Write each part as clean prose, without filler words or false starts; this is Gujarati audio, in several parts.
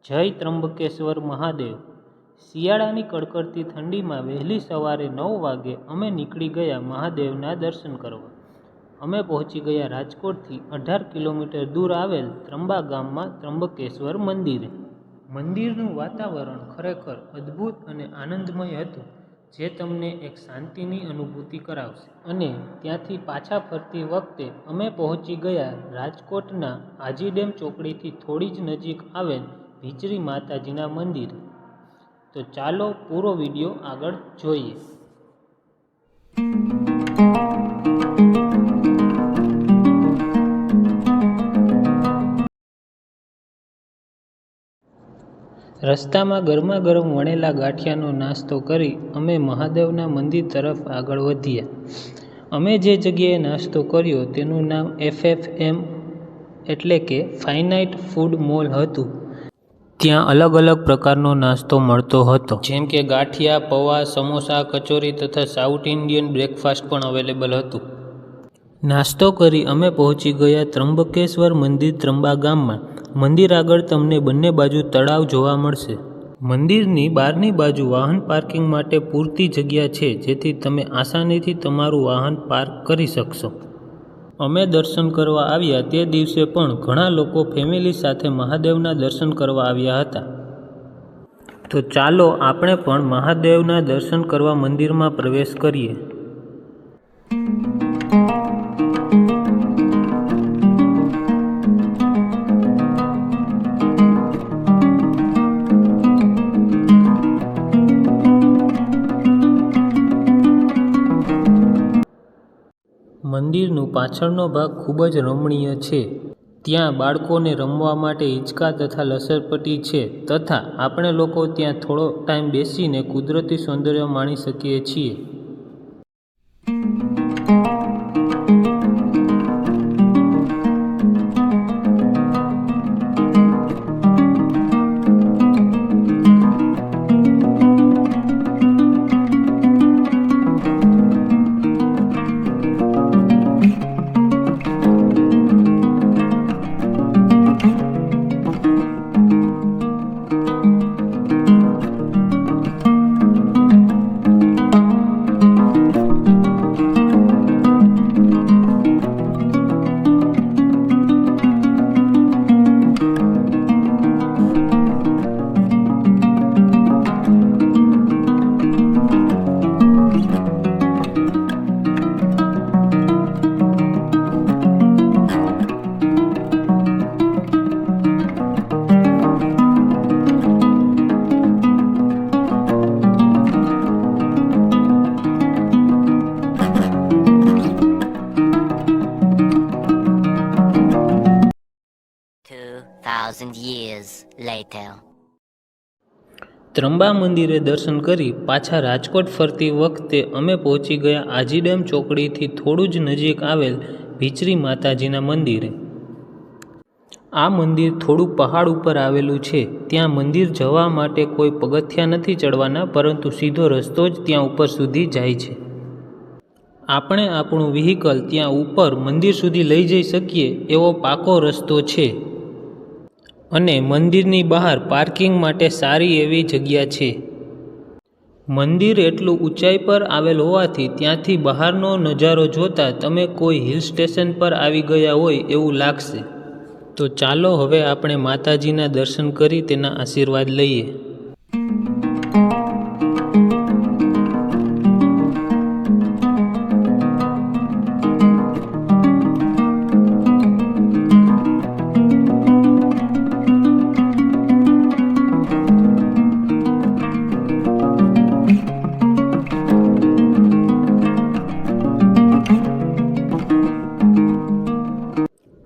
જય ત્રંબકેશ્વર મહાદેવ। શિયાળાની કડકડતી ઠંડીમાં વહેલી સવારે 9 વાગે અમે નીકળી ગયા મહાદેવના દર્શન કરવા। અમે પહોંચી ગયા રાજકોટથી 18 કિલોમીટર દૂર આવેલ ત્રંબા ગામમાં ત્રંબકેશ્વર મંદિરે। મંદિરનું વાતાવરણ ખરેખર અદ્ભુત અને આનંદમય હતું, જે તમને એક શાંતિની અનુભૂતિ કરાવશે। અને ત્યાંથી પાછા ફરતી વખતે અમે પહોંચી ગયા રાજકોટના આજી ડેમ ચોકડીથી થોડી જ નજીક આવેલ ભીચરી માતાજીના મંદિરે। તો ચાલો પૂરો વિડીયો આગળ જોઈએ। રસ્તામાં ગરમા ગરમ વણેલા ગાંઠિયાનો નાસ્તો કરી અમે મહાદેવના મંદિર તરફ આગળ વધ્યા। અમે જે જગ્યાએ નાસ્તો કર્યો તેનું નામ FFM એટલે કે ફાઇનાઇટ ફૂડ મોલ હતું। ત્યાં અલગ અલગ પ્રકારનો નાસ્તો મળતો હતો, જેમ કે ગાંઠિયા, પૌવા, સમોસા, કચોરી તથા સાઉથ ઇન્ડિયન બ્રેકફાસ્ટ પણ અવેલેબલ હતું। નાસ્તો કરી અમે પહોંચી ગયા ત્રંબકેશ્વર મંદિર ત્રંબા ગામમાં। મંદિર આગળ તમને બંને બાજુ તળાવ જોવા મળશે। મંદિરની બહારની બાજુ વાહન પાર્કિંગ માટે પૂરતી જગ્યા છે, જેથી તમે આસાનીથી તમારું વાહન પાર્ક કરી શકશો। અમે દર્શન કરવા આવ્યા તે દિવસે પણ ઘણા લોકો ફેમિલી સાથે મહાદેવના દર્શન કરવા આવ્યા હતા। તો ચાલો આપણે પણ મહાદેવના દર્શન કરવા મંદિરમાં પ્રવેશ કરીએ। મંદિરનો પાછળનો ભાગ ખૂબ જ રમણીય છે। ત્યાં બાળકોને રમવા માટે હિંચકા તથા લસરપટ્ટી છે, તથા આપણે લોકો ત્યાં થોડો ટાઈમ બેસીને કુદરતી સૌંદર્ય માણી શકીએ છીએ। years later. ત્રંબા મંદિરે દર્શન કરી પાછા રાજકોટ ફરતી વખતે અમે પહોંચી ગયા આજી ડેમ ચોકડીથી થોડું જ નજીક આવેલ ભીચરી માતાજીના મંદિરે। આ મંદિર થોડું પહાડ ઉપર આવેલું છે। ત્યાં મંદિર જવા માટે કોઈ પગથિયા નથી ચડવાના, પરંતુ સીધો રસ્તો જ ત્યાં ઉપર સુધી જાય છે। આપણે આપણું વ્હીકલ ત્યાં ઉપર મંદિર સુધી લઈ જઈ શકીએ એવો પાકો રસ્તો છે, અને મંદિરની બહાર પાર્કિંગ માટે સારી એવી જગ્યા છે। મંદિર એટલું ઊંચાઈ પર આવેલ હોવાથી ત્યાંથી બહારનો નજારો જોતા તમે કોઈ હિલ સ્ટેશન પર આવી ગયા હોય એવું લાગશે। તો ચાલો હવે આપણે માતાજીના દર્શન કરી તેના આશીર્વાદ લઈએ।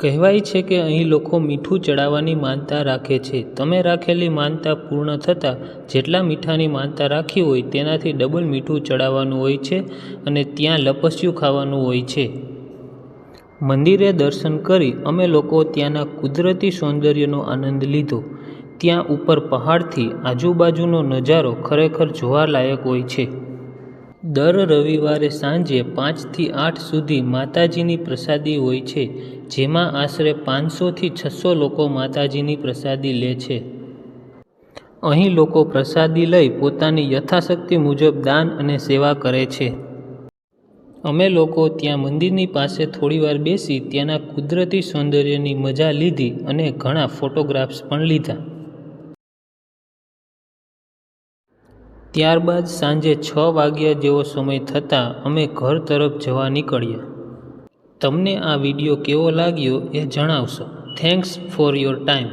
કહેવાય છે કે અહીં લોકો મીઠું ચડાવવાની માનતા રાખે છે। તમે રાખેલી માનતા પૂર્ણ થતાં જેટલા મીઠાની માનતા રાખી હોય તેનાથી ડબલ મીઠું ચડાવવાનું હોય છે, અને ત્યાં લપસ્યું ખાવાનું હોય છે। મંદિરે દર્શન કરી અમે લોકો ત્યાંના કુદરતી સૌંદર્યનો આનંદ લીધો। ત્યાં ઉપર પહાડથી આજુબાજુનો નજારો ખરેખર જોવાલાયક હોય છે। દર રવિવારે સાંજે 5 થી 8 સુધી માતાજીની પ્રસાદી હોય છે, જેમાં આશરે 500 થી 600 લોકો માતાજીની પ્રસાદી લે છે। અહીં લોકો પ્રસાદી લઈ પોતાની યથાશક્તિ મુજબ દાન અને સેવા કરે છે. અમે લોકો ત્યાં મંદિરની પાસે થોડીવાર બેસી ત્યાંના કુદરતી સૌંદર્યની મજા લીધી અને ઘણા ફોટોગ્રાફ્સ પણ લીધા. ત્યારબાદ સાંજે 6 વાગ્યા જેવો સમય થતાં અમે ઘર તરફ જવા નીકળ્યા. તમને આ વિડીયો કેવો લાગ્યો એ જણાવશો. Thanks for your time.